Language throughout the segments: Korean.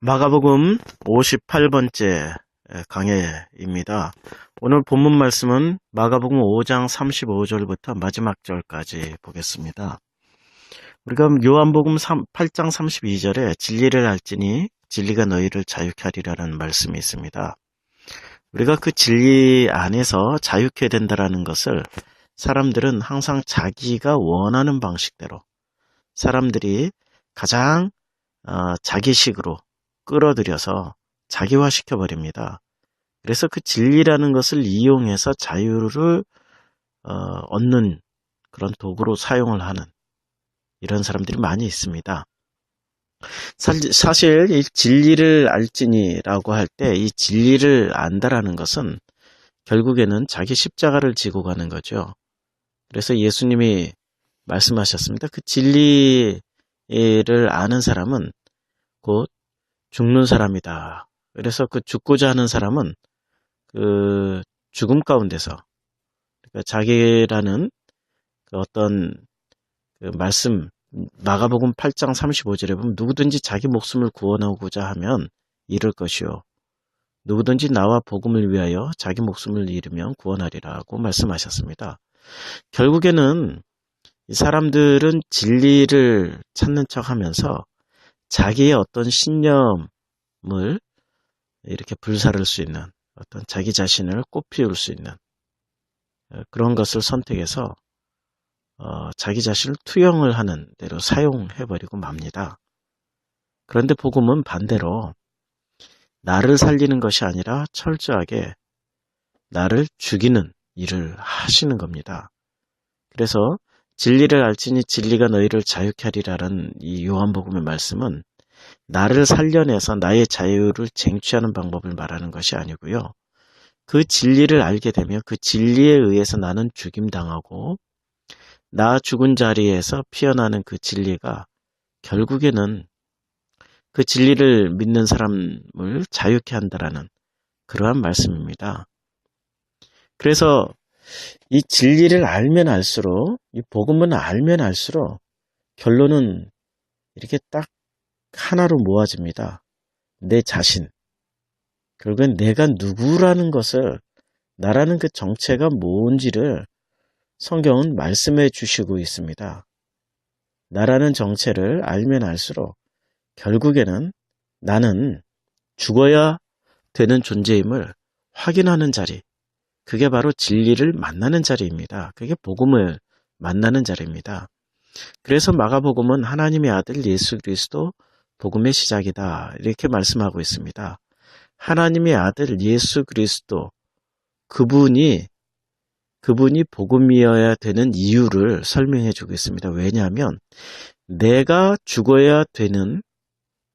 마가복음 58번째 강해입니다. 오늘 본문 말씀은 마가복음 5장 35절부터 마지막 절까지 보겠습니다. 우리가 요한복음 8장 32절에 진리를 알지니 진리가 너희를 자유케 하리라는 말씀이 있습니다. 우리가 그 진리 안에서 자유케 된다는 것을 사람들은 항상 자기가 원하는 방식대로 사람들이 가장 자기식으로 끌어들여서 자기화시켜버립니다. 그래서 그 진리라는 것을 이용해서 자유를 얻는 그런 도구로 사용을 하는 이런 사람들이 많이 있습니다. 사실 이 진리를 알지니라고 할 때 이 진리를 안다라는 것은 결국에는 자기 십자가를 지고 가는 거죠. 그래서 예수님이 말씀하셨습니다. 그 진리를 아는 사람은 곧 죽는 사람이다. 그래서 그 죽고자 하는 사람은 그 죽음 가운데서 그러니까 자기라는 그 어떤 그 말씀 마가복음 8장 35절에 보면 누구든지 자기 목숨을 구원하고자 하면 잃을 것이요 누구든지 나와 복음을 위하여 자기 목숨을 잃으면 구원하리라고 말씀하셨습니다. 결국에는 이 사람들은 진리를 찾는 척하면서 자기의 어떤 신념을 이렇게 불사를 수 있는 어떤 자기 자신을 꽃피울 수 있는 그런 것을 선택해서 자기 자신을 투영을 하는 대로 사용해버리고 맙니다. 그런데 복음은 반대로 나를 살리는 것이 아니라 철저하게 나를 죽이는 일을 하시는 겁니다. 그래서 진리를 알지니 진리가 너희를 자유케 하리라는 이 요한복음의 말씀은 나를 살려내서 나의 자유를 쟁취하는 방법을 말하는 것이 아니고요. 그 진리를 알게 되면 그 진리에 의해서 나는 죽임당하고 나 죽은 자리에서 피어나는 그 진리가 결국에는 그 진리를 믿는 사람을 자유케 한다라는 그러한 말씀입니다. 그래서 이 진리를 알면 알수록 이 복음을 알면 알수록 결론은 이렇게 딱 하나로 모아집니다. 내 자신. 결국엔 내가 누구라는 것을 나라는 그 정체가 뭔지를 성경은 말씀해 주시고 있습니다. 나라는 정체를 알면 알수록 결국에는 나는 죽어야 되는 존재임을 확인하는 자리. 그게 바로 진리를 만나는 자리입니다. 그게 복음을 만나는 자리입니다. 그래서 마가복음은 하나님의 아들 예수 그리스도 복음의 시작이다. 이렇게 말씀하고 있습니다. 하나님의 아들 예수 그리스도 그분이 복음이어야 되는 이유를 설명해 주고 있습니다. 왜냐하면 내가 죽어야 되는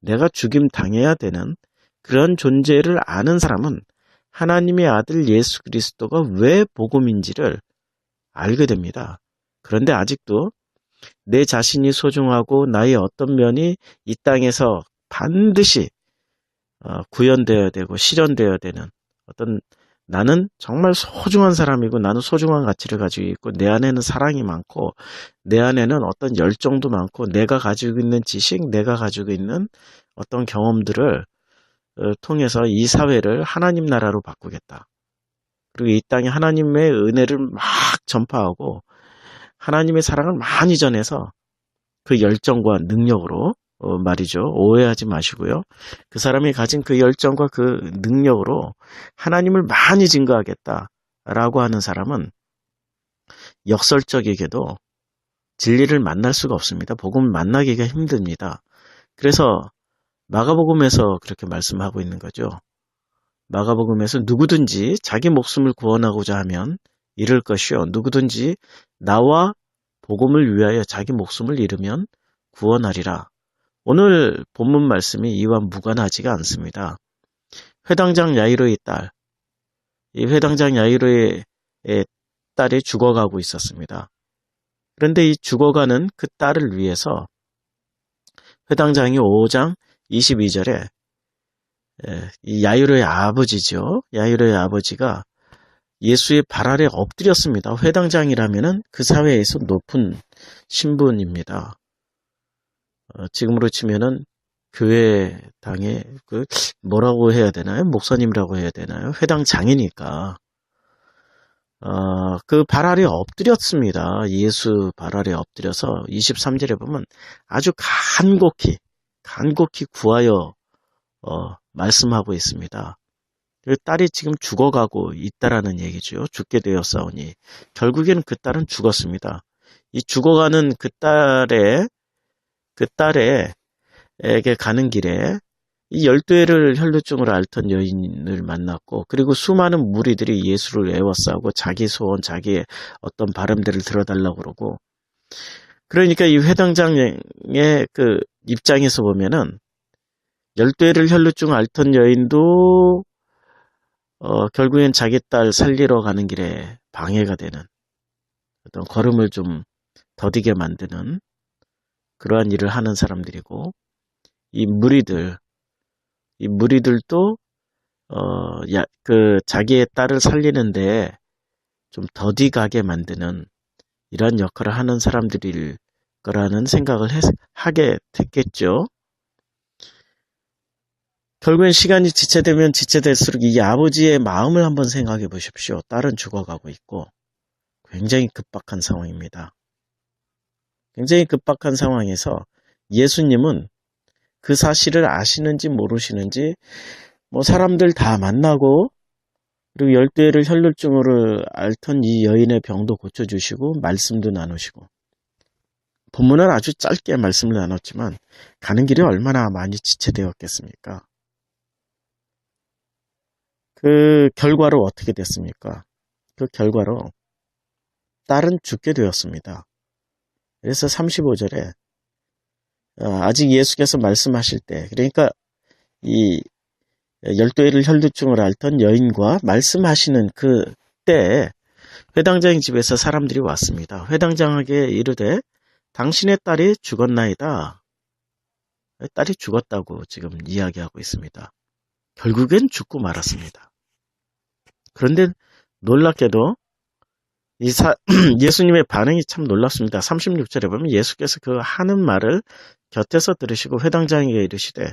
내가 죽임 당해야 되는 그런 존재를 아는 사람은 하나님의 아들 예수 그리스도가 왜 복음인지를 알게 됩니다. 그런데 아직도 내 자신이 소중하고 나의 어떤 면이 이 땅에서 반드시 구현되어야 되고 실현되어야 되는 어떤 나는 정말 소중한 사람이고 나는 소중한 가치를 가지고 있고 내 안에는 사랑이 많고 내 안에는 어떤 열정도 많고 내가 가지고 있는 지식, 내가 가지고 있는 어떤 경험들을 통해서 이 사회를 하나님 나라로 바꾸겠다. 그리고 이 땅에 하나님의 은혜를 막 전파하고 하나님의 사랑을 많이 전해서 그 열정과 능력으로 말이죠. 오해하지 마시고요. 그 사람이 가진 그 열정과 그 능력으로 하나님을 많이 증거하겠다라고 하는 사람은 역설적이게도 진리를 만날 수가 없습니다. 복음을 만나기가 힘듭니다. 그래서 마가복음에서 그렇게 말씀하고 있는 거죠. 마가복음에서 누구든지 자기 목숨을 구원하고자 하면 잃을 것이요. 누구든지 나와 복음을 위하여 자기 목숨을 잃으면 구원하리라. 오늘 본문 말씀이 이와 무관하지가 않습니다. 회당장 야이로의 딸, 이 회당장 야이로의 딸이 죽어가고 있었습니다. 그런데 이 죽어가는 그 딸을 위해서 회당장이 5장 22절에 이 야이로의 아버지죠. 야이로의 아버지가 예수의 발 아래 엎드렸습니다. 회당장이라면은 그 사회에서 높은 신분입니다. 지금으로 치면은 교회당의 뭐라고 해야 되나요? 목사님이라고 해야 되나요? 회당장이니까 그 발 아래 엎드렸습니다. 예수 발 아래 엎드려서 23절에 보면 아주 간곡히 구하여 말씀하고 있습니다. 그 딸이 지금 죽어가고 있다라는 얘기죠. 죽게 되었사오니 결국에는 그 딸은 죽었습니다. 이 죽어가는 그 딸에게 가는 길에 이 12해를 혈루증으로 앓던 여인을 만났고, 그리고 수많은 무리들이 예수를 애워싸고 자기 소원, 자기의 어떤 바람들을 들어달라고 그러고, 그러니까 이 회당장의 그 입장에서 보면은 12해를 혈루증 앓던 여인도 결국엔 자기 딸 살리러 가는 길에 방해가 되는 어떤 걸음을 좀 더디게 만드는 그러한 일을 하는 사람들이고, 이 무리들도 자기의 딸을 살리는데 좀 더디가게 만드는 이러한 역할을 하는 사람들일 거라는 생각을 하게 됐겠죠. 결국엔 시간이 지체되면 지체될수록 이 아버지의 마음을 한번 생각해 보십시오. 딸은 죽어가고 있고 굉장히 급박한 상황입니다. 굉장히 급박한 상황에서 예수님은 그 사실을 아시는지 모르시는지 사람들 다 만나고, 그리고 12해를 혈루증으로 앓던 이 여인의 병도 고쳐주시고 말씀도 나누시고, 본문은 아주 짧게 말씀을 나눴지만 가는 길이 얼마나 많이 지체되었겠습니까? 그 결과로 어떻게 됐습니까? 그 결과로 딸은 죽게 되었습니다. 그래서 35절에 아직 예수께서 말씀하실 때, 그러니까 이 12해를 혈루증으로 앓던 여인과 말씀하시는 그 때에 회당장 집에서 사람들이 왔습니다. 회당장에게 이르되 당신의 딸이 죽었나이다. 딸이 죽었다고 지금 이야기하고 있습니다. 결국엔 죽고 말았습니다. 그런데 놀랍게도 예수님의 반응이 참 놀랍습니다. 36절에 보면 예수께서 그 하는 말을 곁에서 들으시고 회당장에게 이르시되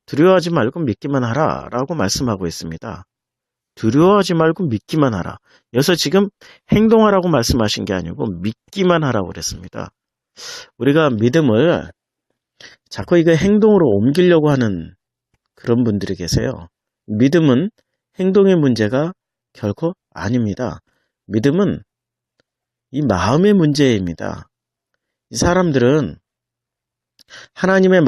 두려워하지 말고 믿기만 하라 라고 말씀하고 있습니다. 두려워하지 말고 믿기만 하라. 여기서 지금 행동하라고 말씀하신 게 아니고 믿기만 하라고 그랬습니다. 우리가 믿음을 자꾸 이거 행동으로 옮기려고 하는 그런 분들이 계세요. 믿음은 행동의 문제가 결코 아닙니다. 믿음은 이 마음의 문제입니다. 이 사람들은 하나님은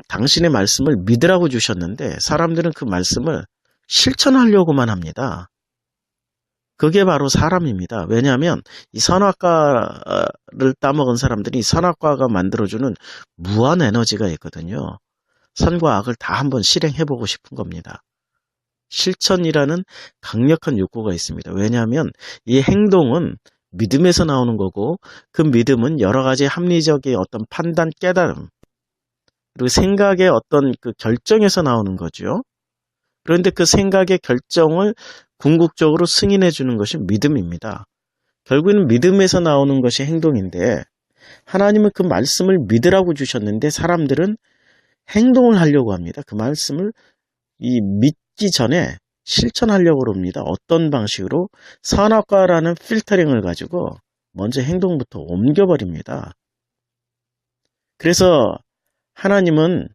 당신의 말씀을 믿으라고 주셨는데 사람들은 그 말씀을 실천하려고만 합니다. 그게 바로 사람입니다. 왜냐하면 이 선악과를 따먹은 사람들이 선악과가 만들어주는 무한 에너지가 있거든요. 선과 악을 다 한번 실행해보고 싶은 겁니다. 실천이라는 강력한 욕구가 있습니다. 왜냐하면 이 행동은 믿음에서 나오는 거고, 그 믿음은 여러 가지 합리적인 어떤 판단, 깨달음, 그리고 생각의 어떤 그 결정에서 나오는 거죠. 그런데 그 생각의 결정을 궁극적으로 승인해 주는 것이 믿음입니다. 결국은 믿음에서 나오는 것이 행동인데, 하나님은 그 말씀을 믿으라고 주셨는데 사람들은 행동을 하려고 합니다. 그 말씀을 믿기 전에 실천하려고 합니다. 어떤 방식으로? 선악과라는 필터링을 가지고 먼저 행동부터 옮겨버립니다. 그래서 하나님은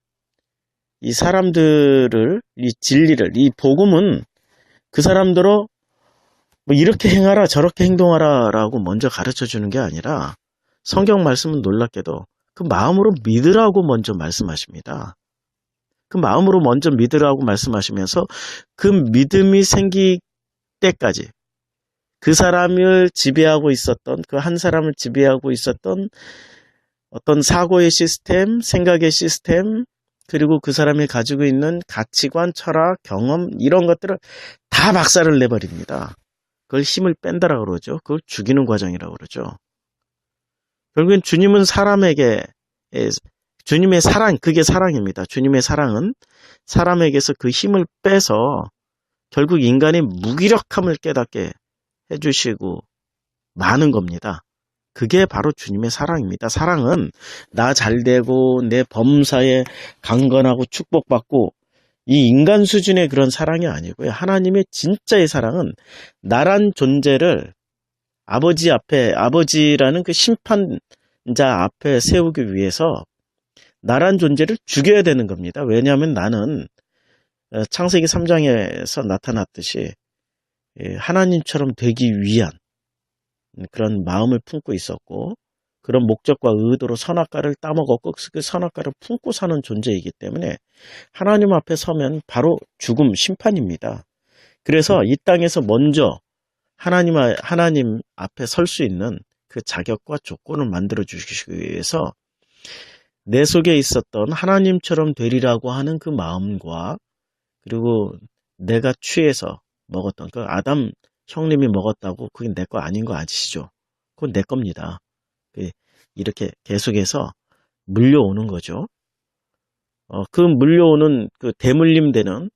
이 사람들을, 이 진리를, 이 복음은 그 사람들로 이렇게 행하라 저렇게 행동하라 라고 먼저 가르쳐 주는 게 아니라, 성경 말씀은 놀랍게도 그 마음으로 믿으라고 먼저 말씀하십니다. 그 마음으로 먼저 믿으라고 말씀하시면서 그 믿음이 생길 때까지 그 사람을 지배하고 있었던, 그 한 사람을 지배하고 있었던 어떤 사고의 시스템, 생각의 시스템, 그리고 그 사람이 가지고 있는 가치관, 철학, 경험, 이런 것들을 다 박살을 내버립니다. 그걸 힘을 뺀다라고 그러죠. 그걸 죽이는 과정이라고 그러죠. 결국엔 주님은 주님의 사랑, 그게 사랑입니다. 주님의 사랑은 사람에게서 그 힘을 빼서 결국 인간의 무기력함을 깨닫게 해주시고 마는 겁니다. 그게 바로 주님의 사랑입니다. 사랑은 나 잘되고 내 범사에 강건하고 축복받고 이 인간 수준의 그런 사랑이 아니고요. 하나님의 진짜의 사랑은 나란 존재를 아버지 앞에, 아버지라는 그 심판자 앞에 세우기 위해서 나란 존재를 죽여야 되는 겁니다. 왜냐하면 나는 창세기 3장에서 나타났듯이 하나님처럼 되기 위한 그런 마음을 품고 있었고, 그런 목적과 의도로 선악과를 따먹었고 그 선악과를 품고 사는 존재이기 때문에 하나님 앞에 서면 바로 죽음, 심판입니다. 그래서 이 땅에서 먼저 하나님 앞에 설 수 있는 그 자격과 조건을 만들어 주시기 위해서 내 속에 있었던 하나님처럼 되리라고 하는 그 마음과, 그리고 내가 취해서 먹었던 그 아담 형님이 먹었다고 그게 내 거 아닌 거 아시죠? 그건 내 겁니다. 이렇게 계속해서 물려오는 거죠. 그 물려오는 그 대물림되는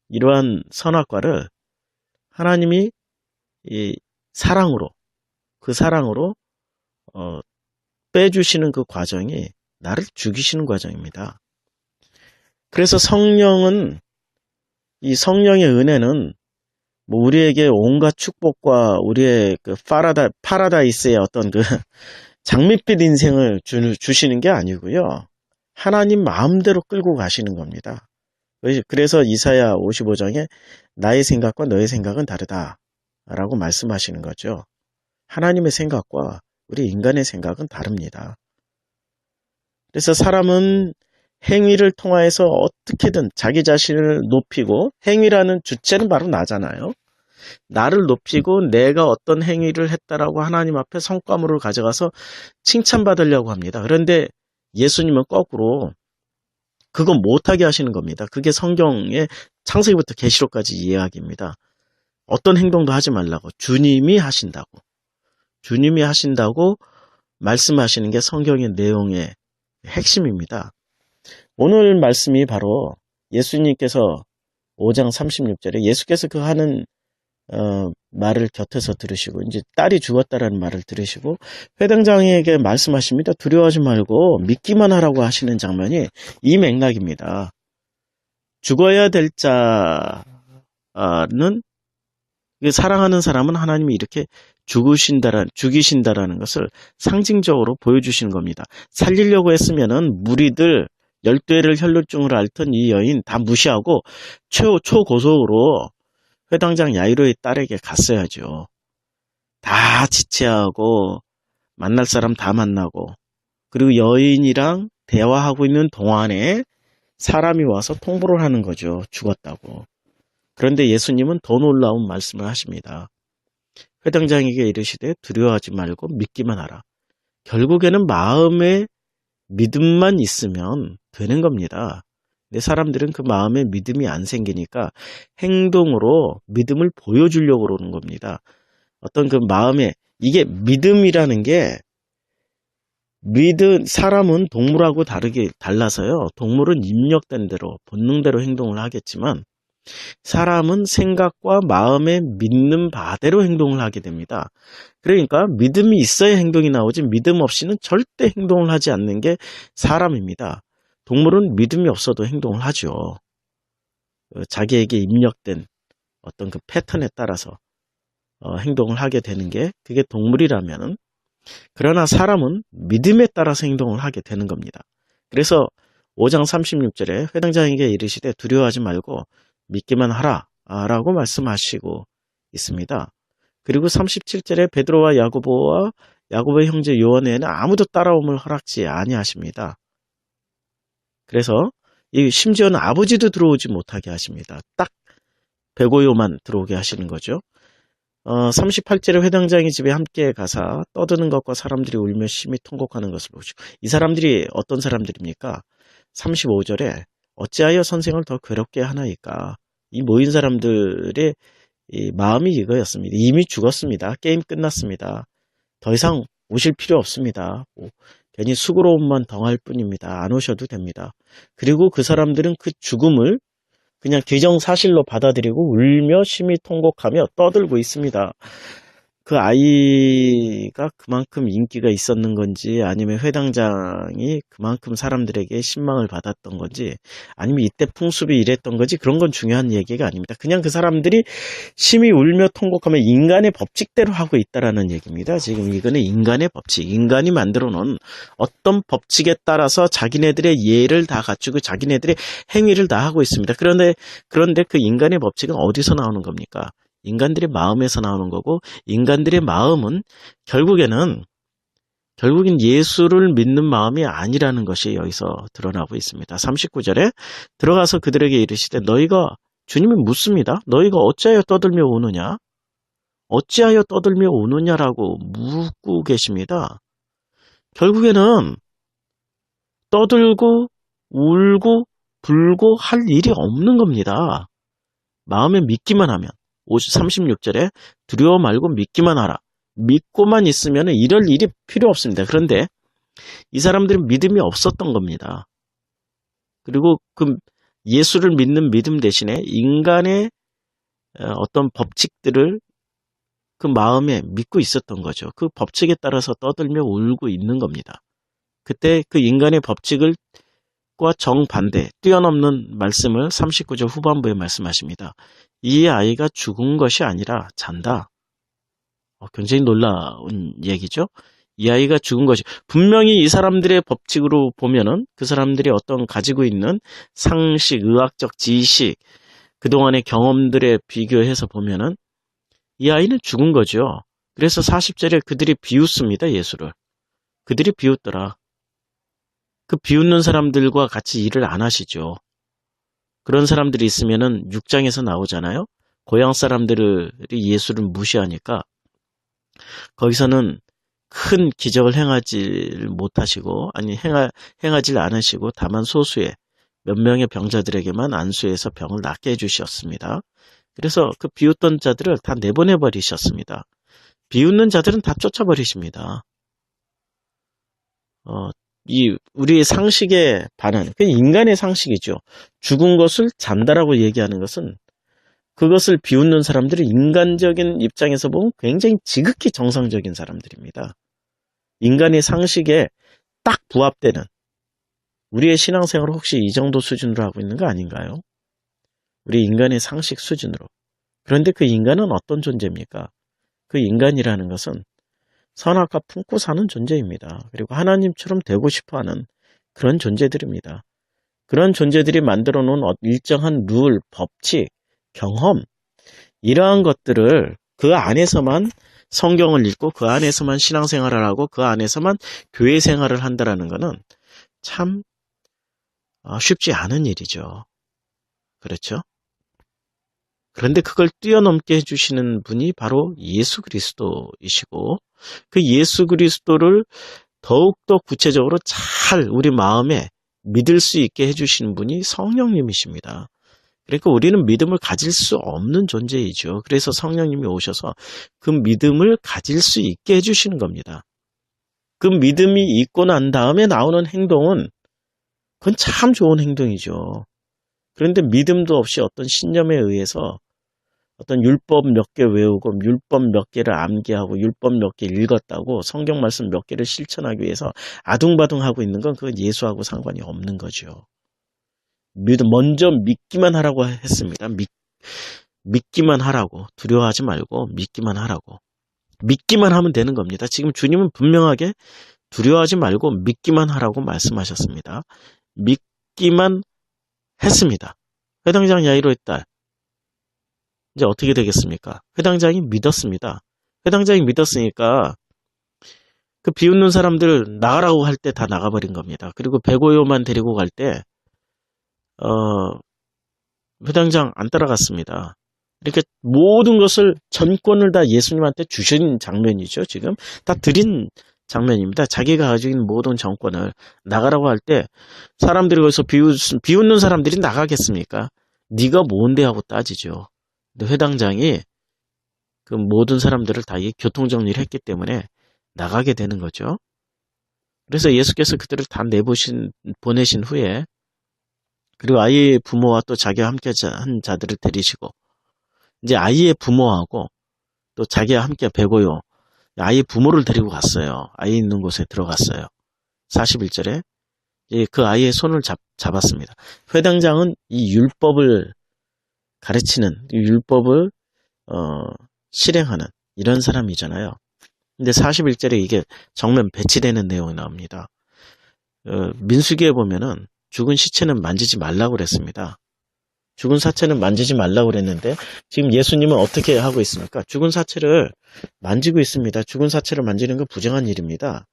이러한 선악과를 하나님이 이 사랑으로, 그 사랑으로 빼주시는 그 과정이 나를 죽이시는 과정입니다. 그래서 성령은, 이 성령의 은혜는 뭐 우리에게 온갖 축복과 우리의 그 파라다이스의 어떤 그 장밋빛 인생을 주시는 게 아니고요. 하나님 마음대로 끌고 가시는 겁니다. 그래서 이사야 55장에 나의 생각과 너의 생각은 다르다 라고 말씀하시는 거죠. 하나님의 생각과 우리 인간의 생각은 다릅니다. 그래서 사람은 행위를 통하여서 어떻게든 자기 자신을 높이고, 행위라는 주체는 바로 나잖아요. 나를 높이고 내가 어떤 행위를 했다라고 하나님 앞에 성과물을 가져가서 칭찬받으려고 합니다. 그런데 예수님은 거꾸로 그건 못하게 하시는 겁니다. 그게 성경의 창세기부터 계시록까지 이야기입니다. 어떤 행동도 하지 말라고, 주님이 하신다고 말씀하시는 게 성경의 내용의 핵심입니다. 오늘 말씀이 바로 예수님께서 5장 36절에 예수께서 그 하는 말을 곁에서 들으시고, 이제 딸이 죽었다라는 말을 들으시고 회당장에게 말씀하십니다. 두려워하지 말고 믿기만 하라고 하시는 장면이 이 맥락입니다. 죽어야 될 자는, 사랑하는 사람은 하나님이 이렇게 죽이신다라는 것을 상징적으로 보여주시는 겁니다. 살리려고 했으면은 무리들 12회를 혈루증으로 앓던 이 여인 다 무시하고 초고속으로 회당장 야이로의 딸에게 갔어야죠. 다 지체하고 만날 사람 다 만나고, 그리고 여인이랑 대화하고 있는 동안에 사람이 와서 통보를 하는 거죠. 죽었다고. 그런데 예수님은 더 놀라운 말씀을 하십니다. 회당장에게 이르시되 두려워하지 말고 믿기만 하라. 결국에는 마음에 믿음만 있으면 되는 겁니다. 근데 사람들은 그 마음에 믿음이 안 생기니까 행동으로 믿음을 보여주려고 그러는 겁니다. 어떤 그 마음에, 이게 믿음이라는 게, 사람은 동물하고 달라서요. 동물은 입력된 대로, 본능대로 행동을 하겠지만, 사람은 생각과 마음에 믿는 바대로 행동을 하게 됩니다. 그러니까 믿음이 있어야 행동이 나오지, 믿음 없이는 절대 행동을 하지 않는 게 사람입니다. 동물은 믿음이 없어도 행동을 하죠. 자기에게 입력된 어떤 그 패턴에 따라서 행동을 하게 되는 게, 그게 동물이라면은, 그러나 사람은 믿음에 따라서 행동을 하게 되는 겁니다. 그래서 5장 36절에 회당장에게 이르시되 두려워하지 말고 믿기만 하라 라고 말씀하시고 있습니다. 그리고 37절에 베드로와 야고보의 형제 요한에는 아무도 따라옴을 허락지 아니하십니다. 그래서 심지어는 아버지도 들어오지 못하게 하십니다. 딱 베고요만 들어오게 하시는 거죠. 38절에 회당장의 집에 함께 가사 떠드는 것과 사람들이 울며 심히 통곡하는 것을 보시고, 이 사람들이 어떤 사람들입니까? 35절에 어찌하여 선생을 더 괴롭게 하나이까? 이 모인 사람들의 이 마음이 이거였습니다. 이미 죽었습니다. 게임 끝났습니다. 더 이상 오실 필요 없습니다. 괜히 수고로움만 덩할 뿐입니다. 안 오셔도 됩니다. 그리고 그 사람들은 그 죽음을 그냥 기정사실로 받아들이고 울며 심히 통곡하며 떠들고 있습니다. 그 아이가 그만큼 인기가 있었는 건지 아니면 회당장이 그만큼 사람들에게 신망을 받았던 건지 아니면 이때 풍습이 이랬던 건지 그런 건 중요한 얘기가 아닙니다. 그냥 그 사람들이 심히 울며 통곡하며 인간의 법칙대로 하고 있다라는 얘기입니다. 지금 이거는 인간의 법칙, 인간이 만들어 놓은 어떤 법칙에 따라서 자기네들의 예를 다 갖추고 자기네들의 행위를 다 하고 있습니다. 그런데 그 인간의 법칙은 어디서 나오는 겁니까? 인간들의 마음에서 나오는 거고 인간들의 마음은 결국엔 예수를 믿는 마음이 아니라는 것이 여기서 드러나고 있습니다. 39절에 들어가서 그들에게 이르시되 너희가 주님이 묻습니다. 너희가 어찌하여 떠들며 우느냐? 어찌하여 떠들며 우느냐라고 묻고 계십니다. 결국에는 떠들고 울고 불고 할 일이 없는 겁니다. 마음에 믿기만 하면 36절에 두려워 말고 믿기만 하라. 믿고만 있으면 이럴 일이 필요 없습니다. 그런데 이 사람들은 믿음이 없었던 겁니다. 그리고 그 예수를 믿는 믿음 대신에 인간의 어떤 법칙들을 그 마음에 믿고 있었던 거죠. 그 법칙에 따라서 떠들며 울고 있는 겁니다. 그때 그 인간의 법칙을 과 정반대, 뛰어넘는 말씀을 39절 후반부에 말씀하십니다. 이 아이가 죽은 것이 아니라 잔다. 굉장히 놀라운 얘기죠. 이 아이가 죽은 것이 분명히 이 사람들의 법칙으로 보면은 그 사람들이 어떤 가지고 있는 상식, 의학적 지식, 그동안의 경험들에 비교해서 보면은 이 아이는 죽은 거죠. 그래서 40절에 그들이 비웃습니다. 예수를. 그들이 비웃더라. 그 비웃는 사람들과 같이 일을 안 하시죠. 그런 사람들이 있으면은 6장에서 나오잖아요. 고향 사람들이 예수를 무시하니까 거기서는 큰 기적을 행하지 못하시고 아니 행하지 않으시고 다만 소수의 몇 명의 병자들에게만 안수해서 병을 낫게 해주셨습니다. 그래서 그 비웃던 자들을 다 내보내 버리셨습니다. 비웃는 자들은 다 쫓아버리십니다. 우리의 상식에 반하는, 그 인간의 상식이죠. 죽은 것을 잔다라고 얘기하는 것은 그것을 비웃는 사람들은 인간적인 입장에서 보면 굉장히 지극히 정상적인 사람들입니다. 인간의 상식에 딱 부합되는 우리의 신앙생활을 혹시 이 정도 수준으로 하고 있는 거 아닌가요? 우리 인간의 상식 수준으로. 그런데 그 인간은 어떤 존재입니까? 그 인간이라는 것은 선악과 품고 사는 존재입니다. 그리고 하나님처럼 되고 싶어하는 그런 존재들입니다. 그런 존재들이 만들어 놓은 일정한 룰, 법칙, 경험 이러한 것들을 그 안에서만 성경을 읽고 그 안에서만 신앙생활을 하고 그 안에서만 교회 생활을 한다는 것은 참 쉽지 않은 일이죠. 그렇죠? 그런데 그걸 뛰어넘게 해주시는 분이 바로 예수 그리스도이시고 그 예수 그리스도를 더욱더 구체적으로 잘 우리 마음에 믿을 수 있게 해주시는 분이 성령님이십니다. 그러니까 우리는 믿음을 가질 수 없는 존재이죠. 그래서 성령님이 오셔서 그 믿음을 가질 수 있게 해주시는 겁니다. 그 믿음이 있고 난 다음에 나오는 행동은 그건 참 좋은 행동이죠. 그런데 믿음도 없이 어떤 신념에 의해서 어떤 율법 몇 개 외우고 율법 몇 개를 암기하고 율법 몇 개 읽었다고 성경 말씀 몇 개를 실천하기 위해서 아둥바둥하고 있는 건 그건 예수하고 상관이 없는 거죠. 먼저 믿기만 하라고 했습니다. 믿기만 하라고. 두려워하지 말고 믿기만 하라고. 믿기만 하면 되는 겁니다. 지금 주님은 분명하게 두려워하지 말고 믿기만 하라고 말씀하셨습니다. 믿기만 했습니다. 회당장 야이로의 딸. 이제 어떻게 되겠습니까? 회당장이 믿었습니다. 회당장이 믿었으니까 그 비웃는 사람들 나가라고 할 때 다 나가버린 겁니다. 그리고 베고요만 데리고 갈 때 회당장 안 따라갔습니다. 이렇게 모든 것을 전권을 다 예수님한테 주신 장면이죠. 지금 다 드린 장면입니다. 자기가 가지고 있는 모든 정권을 나가라고 할 때 사람들이 거기서 비웃는 사람들이 나가겠습니까? 네가 뭔데 하고 따지죠. 근데 회당장이 그 모든 사람들을 다 교통정리를 했기 때문에 나가게 되는 거죠. 그래서 예수께서 그들을 다 보내신 후에 그리고 아이의 부모와 또 자기와 함께 한 자들을 데리시고 이제 아이의 부모하고 또 자기와 함께 배고요. 아이 부모를 데리고 갔어요. 아이 있는 곳에 들어갔어요. 41절에 그 아이의 손을 잡았습니다. 회당장은 이 율법을 가르치는, 이 율법을 실행하는 이런 사람이잖아요. 근데 41절에 이게 정면 배치되는 내용이 나옵니다. 민수기에 보면은 죽은 시체는 만지지 말라고 그랬습니다. 죽은 사체는 만지지 말라고 그랬는데 지금 예수님은 어떻게 하고 있습니까? 죽은 사체를 만지고 있습니다. 죽은 사체를 만지는 건 부정한 일입니다.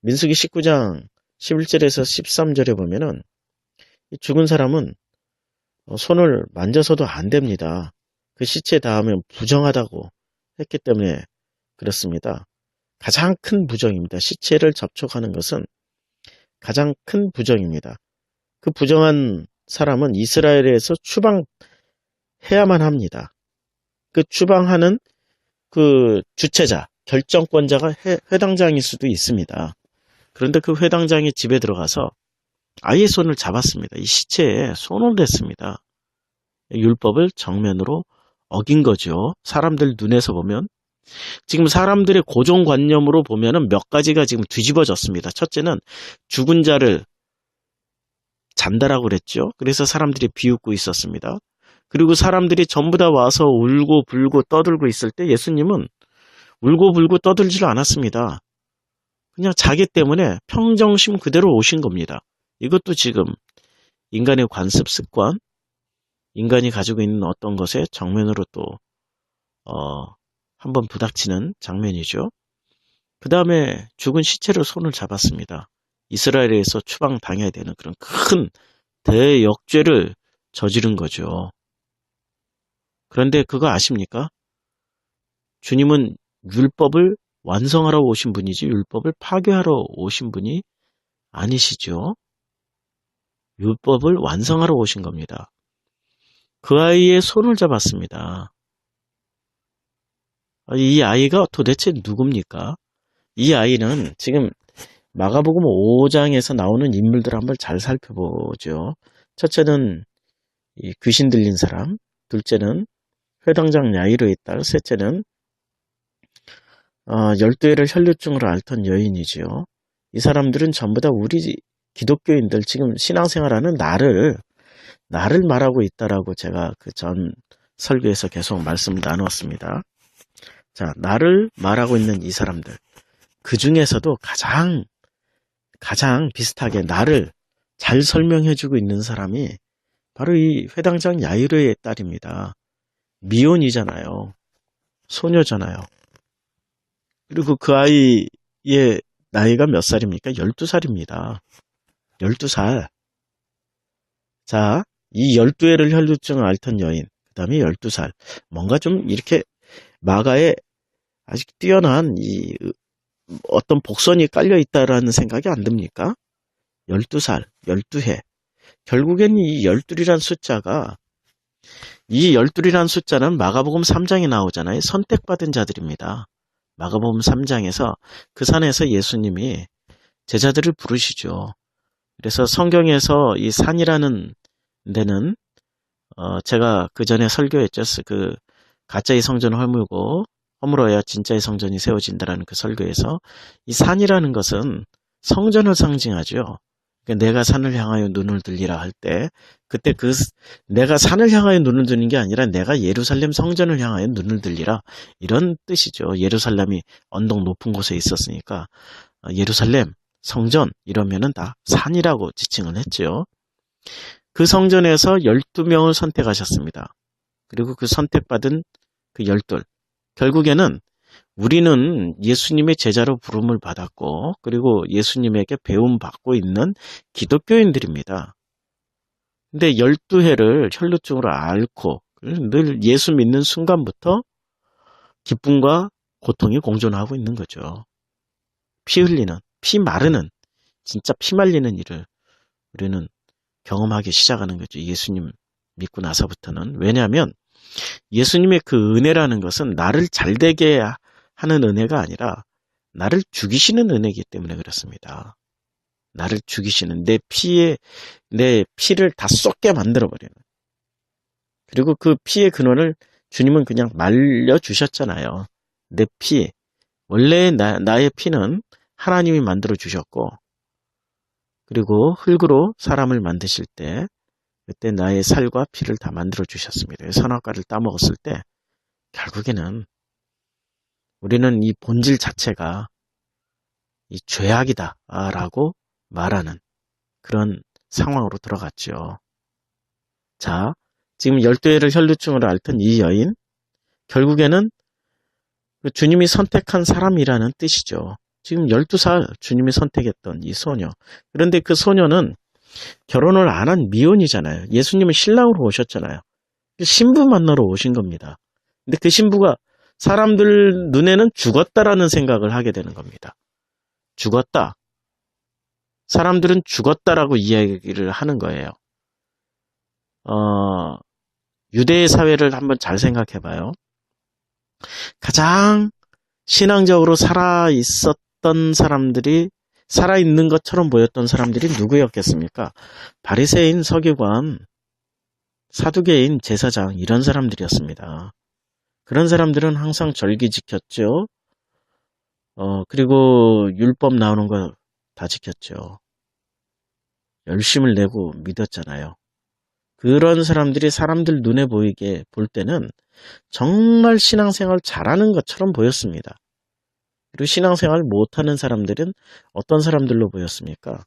민수기 19장 11절에서 13절에 보면은 이 죽은 사람은 손을 만져서도 안 됩니다. 그 시체에 닿으면 부정하다고 했기 때문에 그렇습니다. 가장 큰 부정입니다. 시체를 접촉하는 것은 가장 큰 부정입니다. 그 부정한 사람은 이스라엘에서 추방해야만 합니다. 그 추방하는 그 주체자, 결정권자가 회당장일 수도 있습니다. 그런데 그 회당장이 집에 들어가서 아이의 손을 잡았습니다. 이 시체에 손을 댔습니다. 율법을 정면으로 어긴 거죠. 사람들 눈에서 보면. 지금 사람들의 고정관념으로 보면은 몇 가지가 지금 뒤집어졌습니다. 첫째는 죽은 자를 잔다라고 그랬죠. 그래서 사람들이 비웃고 있었습니다. 그리고 사람들이 전부 다 와서 울고 불고 떠들고 있을 때 예수님은 울고 불고 떠들지를 않았습니다. 그냥 자기 때문에 평정심 그대로 오신 겁니다. 이것도 지금 인간의 관습 습관, 인간이 가지고 있는 어떤 것에 정면으로 또 한번 부닥치는 장면이죠. 그 다음에 죽은 시체로 손을 잡았습니다. 이스라엘에서 추방당해야 되는 그런 큰 대역죄를 저지른 거죠. 그런데 그거 아십니까? 주님은 율법을 완성하러 오신 분이지 율법을 파괴하러 오신 분이 아니시죠. 율법을 완성하러 오신 겁니다. 그 아이의 손을 잡았습니다. 이 아이가 도대체 누굽니까? 이 아이는 지금 마가복음 5장에서 나오는 인물들을 한번 잘 살펴보죠. 첫째는 이 귀신 들린 사람, 둘째는 회당장 야이로의 딸, 셋째는 12회를 혈류증으로 앓던 여인이지요. 이 사람들은 전부 다 우리 기독교인들 지금 신앙생활하는 나를 말하고 있다라고 제가 그 전 설교에서 계속 말씀 나누었습니다. 자, 나를 말하고 있는 이 사람들. 그 중에서도 가장 비슷하게 나를 잘 설명해주고 있는 사람이 바로 이 회당장 야이로의 딸입니다. 미혼이잖아요. 소녀잖아요. 그리고 그 아이의 나이가 몇 살입니까? 12살입니다. 12살. 자, 이 12회를 혈류증을 앓던 여인, 그 다음에 12살. 뭔가 좀 이렇게 마가에 아직 뛰어난 이 어떤 복선이 깔려 있다라는 생각이 안 듭니까? 12살, 12회. 결국엔 이 12이란 숫자가 이 12이란 숫자는 마가복음 3장에 나오잖아요. 선택받은 자들입니다. 마가복음 3장에서 그 산에서 예수님이 제자들을 부르시죠. 그래서 성경에서 이 산이라는 데는 제가 그 전에 설교했죠. 그 가짜의 성전을 허물어야 진짜의 성전이 세워진다라는 그 설교에서 이 산이라는 것은 성전을 상징하죠. 그러니까 내가 산을 향하여 눈을 들리라 할 때 그때 그 내가 산을 향하여 눈을 드는 게 아니라 내가 예루살렘 성전을 향하여 눈을 들리라 이런 뜻이죠. 예루살렘이 언덕 높은 곳에 있었으니까 예루살렘 성전 이러면은 다 산이라고 지칭을 했죠. 그 성전에서 12명을 선택하셨습니다. 그리고 그 선택받은 그 12 결국에는 우리는 예수님의 제자로 부름을 받았고 그리고 예수님에게 배움받고 있는 기독교인들입니다. 근데 12회를 혈루증으로 앓고 늘 예수 믿는 순간부터 기쁨과 고통이 공존하고 있는 거죠. 피 흘리는, 피 마르는, 진짜 피 말리는 일을 우리는 경험하기 시작하는 거죠. 예수님 믿고 나서부터는. 왜냐하면 예수님의 그 은혜라는 것은 나를 잘되게 하는 은혜가 아니라 나를 죽이시는 은혜이기 때문에 그렇습니다. 나를 죽이시는 내 피를 다 쏟게 만들어버리는. 그리고 그 피의 근원을 주님은 그냥 말려주셨잖아요. 내 피, 원래 나의 피는 하나님이 만들어 주셨고, 그리고 흙으로 사람을 만드실 때 그때 나의 살과 피를 다 만들어 주셨습니다. 선악과를 따먹었을 때 결국에는 우리는 이 본질 자체가 이 죄악이다 라고 말하는 그런 상황으로 들어갔죠. 자, 지금 12해를 혈루증으로 앓던 이 여인, 결국에는 그 주님이 선택한 사람이라는 뜻이죠. 지금 12살 주님이 선택했던 이 소녀. 그런데 그 소녀는 결혼을 안 한 미혼이잖아요. 예수님은 신랑으로 오셨잖아요. 신부 만나러 오신 겁니다. 근데 그 신부가 사람들 눈에는 죽었다라는 생각을 하게 되는 겁니다. 죽었다. 사람들은 죽었다라고 이야기를 하는 거예요. 유대 사회를 한번 잘 생각해 봐요. 가장 신앙적으로 살아있었던 사람들이, 살아있는 것처럼 보였던 사람들이 누구였겠습니까? 바리새인, 서기관, 사두개인, 제사장, 이런 사람들이었습니다. 그런 사람들은 항상 절기 지켰죠. 그리고 율법 나오는 거 다 지켰죠. 열심을 내고 믿었잖아요. 그런 사람들이 사람들 눈에 보이게 볼 때는 정말 신앙생활 잘하는 것처럼 보였습니다. 그리고 신앙생활 못하는 사람들은 어떤 사람들로 보였습니까?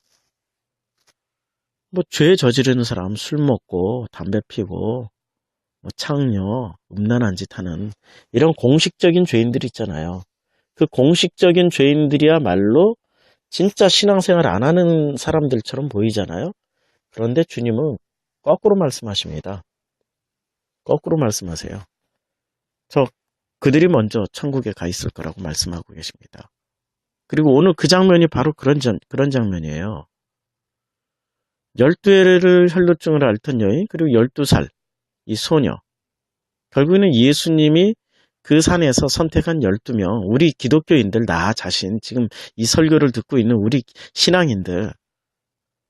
뭐 죄 저지르는 사람, 술 먹고 담배 피고 뭐 창녀, 음란한 짓 하는 이런 공식적인 죄인들이 있잖아요. 그 공식적인 죄인들이야말로 진짜 신앙생활 안 하는 사람들처럼 보이잖아요. 그런데 주님은 거꾸로 말씀하십니다. 거꾸로 말씀하세요. 그들이 먼저 천국에 가 있을 거라고 말씀하고 계십니다. 그리고 오늘 그 장면이 바로 그런 장면이에요. 12해를 혈루증을 앓던 여인, 그리고 12살 이 소녀. 결국에는 예수님이 그 산에서 선택한 12명, 우리 기독교인들, 나 자신, 지금 이 설교를 듣고 있는 우리 신앙인들.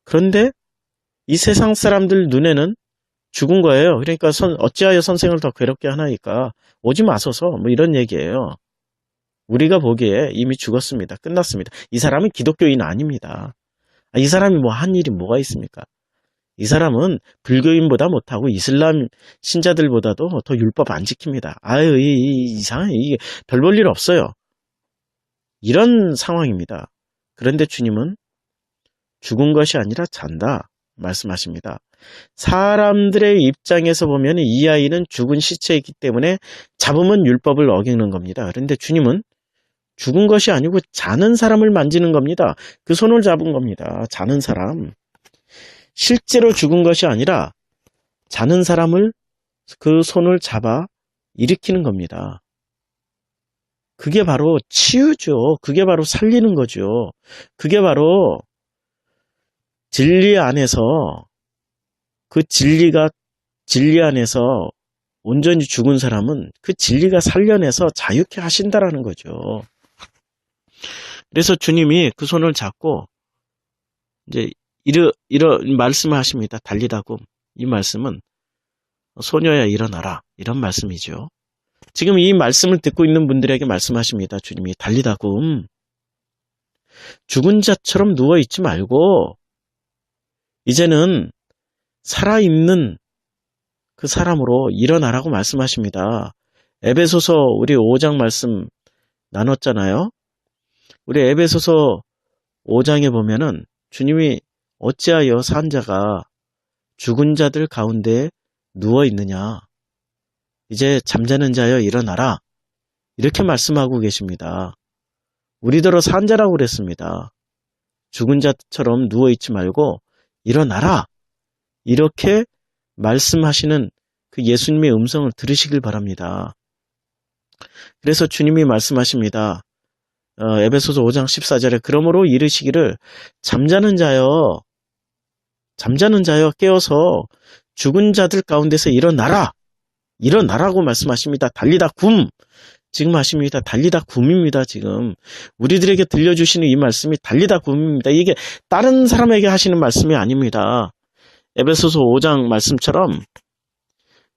그런데 이 세상 사람들 눈에는 죽은 거예요. 그러니까 어찌하여 선생을 더 괴롭게 하나이까? 오지 마소서. 뭐 이런 얘기예요. 우리가 보기에 이미 죽었습니다. 끝났습니다. 이 사람은 기독교인 아닙니다. 이 사람이 뭐 한 일이 뭐가 있습니까? 이 사람은 불교인보다 못하고 이슬람 신자들보다도 더 율법 안 지킵니다. 아유, 이상해. 이게 별 볼 일 없어요. 이런 상황입니다. 그런데 주님은 죽은 것이 아니라 잔다 말씀하십니다. 사람들의 입장에서 보면 이 아이는 죽은 시체이기 때문에 잡으면 율법을 어기는 겁니다. 그런데 주님은 죽은 것이 아니고 자는 사람을 만지는 겁니다. 그 손을 잡은 겁니다. 자는 사람. 실제로 죽은 것이 아니라 자는 사람을 그 손을 잡아 일으키는 겁니다. 그게 바로 치유죠. 그게 바로 살리는 거죠. 그게 바로 진리 안에서, 그 진리 안에서 온전히 죽은 사람은 그 진리가 살려내서 자유케 하신다라는 거죠. 그래서 주님이 그 손을 잡고 이제 이런 말씀을 하십니다. 달리다굼. 이 말씀은 소녀야 일어나라, 이런 말씀이죠. 지금 이 말씀을 듣고 있는 분들에게 말씀하십니다. 주님이 달리다굼. 죽은 자처럼 누워있지 말고 이제는 살아있는 그 사람으로 일어나라고 말씀하십니다. 에베소서 우리 5장 말씀 나눴잖아요. 우리 에베소서 5장에 보면은 주님이 어찌하여 산 자가 죽은 자들 가운데 누워 있느냐. 이제 잠자는 자여 일어나라. 이렇게 말씀하고 계십니다. 우리더러 산 자라고 그랬습니다. 죽은 자처럼 누워 있지 말고 일어나라. 이렇게 말씀하시는 그 예수님의 음성을 들으시길 바랍니다. 그래서 주님이 말씀하십니다. 에베소서 5장 14절에 그러므로 이르시기를 잠자는 자여 깨어서 죽은 자들 가운데서 일어나라. 일어나라고 말씀하십니다. 달리다 굼. 지금 하십니다. 달리다 굼입니다. 지금 우리들에게 들려주시는 이 말씀이 달리다 굼입니다. 이게 다른 사람에게 하시는 말씀이 아닙니다. 에베소서 5장 말씀처럼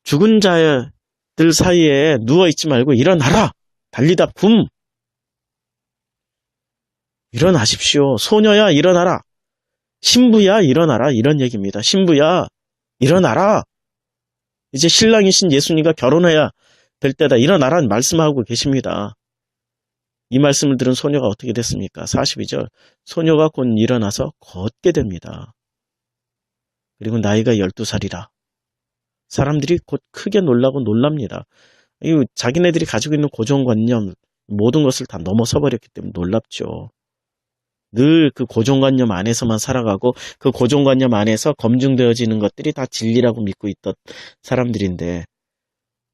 죽은 자들 사이에 누워있지 말고 일어나라. 달리다 굼. 일어나십시오. 소녀야 일어나라. 신부야 일어나라. 이런 얘기입니다. 신부야 일어나라. 이제 신랑이신 예수님과 결혼해야 될 때다. 일어나라는 말씀하고 계십니다. 이 말씀을 들은 소녀가 어떻게 됐습니까? 42절. 소녀가 곧 일어나서 걷게 됩니다. 그리고 나이가 12살이라. 사람들이 곧 크게 놀라고 놀랍니다. 이 자기네들이 가지고 있는 고정관념, 모든 것을 다 넘어서 버렸기 때문에 놀랍죠. 늘 그 고정관념 안에서만 살아가고 그 고정관념 안에서 검증되어지는 것들이 다 진리라고 믿고 있던 사람들인데,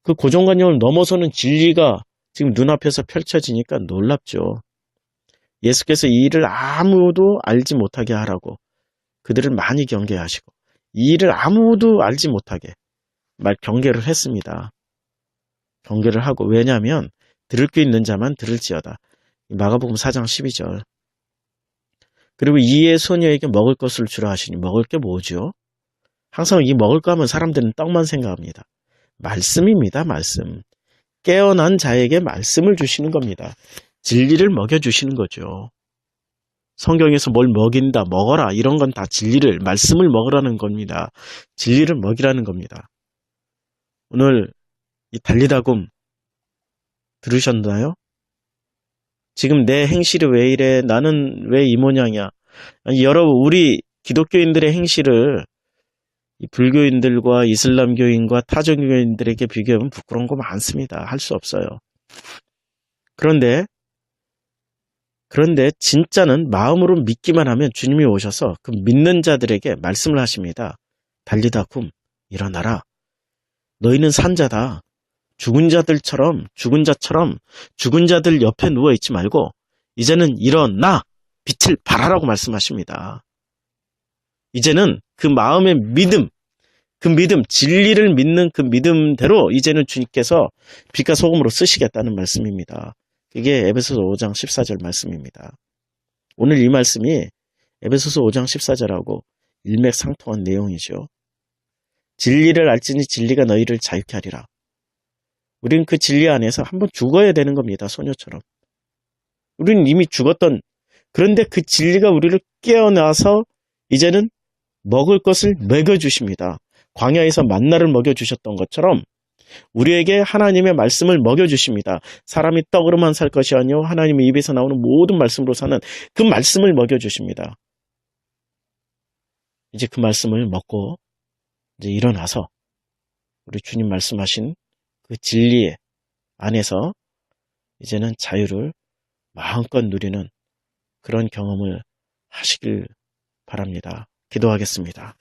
그 고정관념을 넘어서는 진리가 지금 눈앞에서 펼쳐지니까 놀랍죠. 예수께서 이 일을 아무도 알지 못하게 하라고 그들을 많이 경계하시고, 이 일을 아무도 알지 못하게 경계를 했습니다. 경계를 하고, 왜냐하면 들을 게 있는 자만 들을지어다. 마가복음 4장 12절. 그리고 이에 소녀에게 먹을 것을 주라 하시니, 먹을 게 뭐죠? 항상 이 먹을 거 하면 사람들은 떡만 생각합니다. 말씀입니다. 말씀. 깨어난 자에게 말씀을 주시는 겁니다. 진리를 먹여주시는 거죠. 성경에서 뭘 먹인다, 먹어라, 이런 건 다 진리를, 말씀을 먹으라는 겁니다. 진리를 먹이라는 겁니다. 오늘 이 달리다 굼 들으셨나요? 지금 내 행실이 왜 이래? 나는 왜 이 모양이야? 아니, 여러분, 우리 기독교인들의 행실을 이 불교인들과 이슬람교인과 타종교인들에게 비교하면 부끄러운 거 많습니다. 할 수 없어요. 그런데 진짜는 마음으로 믿기만 하면 주님이 오셔서 그 믿는 자들에게 말씀을 하십니다. 달리다 굼, 일어나라. 너희는 산자다. 죽은 자처럼 죽은 자들 옆에 누워있지 말고 이제는 일어나 빛을 발하라고 말씀하십니다. 이제는 그 마음의 믿음, 진리를 믿는 그 믿음대로 이제는 주님께서 빛과 소금으로 쓰시겠다는 말씀입니다. 그게 에베소서 5장 14절 말씀입니다. 오늘 이 말씀이 에베소서 5장 14절하고 일맥상통한 내용이죠. 진리를 알지니 진리가 너희를 자유케 하리라. 우리는 그 진리 안에서 한번 죽어야 되는 겁니다. 소녀처럼. 우리는 이미 죽었던, 그런데 그 진리가 우리를 깨어나서 이제는 먹을 것을 먹여주십니다. 광야에서 만나를 먹여주셨던 것처럼 우리에게 하나님의 말씀을 먹여주십니다. 사람이 떡으로만 살 것이 아니요 하나님의 입에서 나오는 모든 말씀으로 사는 그 말씀을 먹여주십니다. 이제 그 말씀을 먹고 이제 일어나서 우리 주님 말씀하신 그 진리 안에서 이제는 자유를 마음껏 누리는 그런 경험을 하시길 바랍니다. 기도하겠습니다.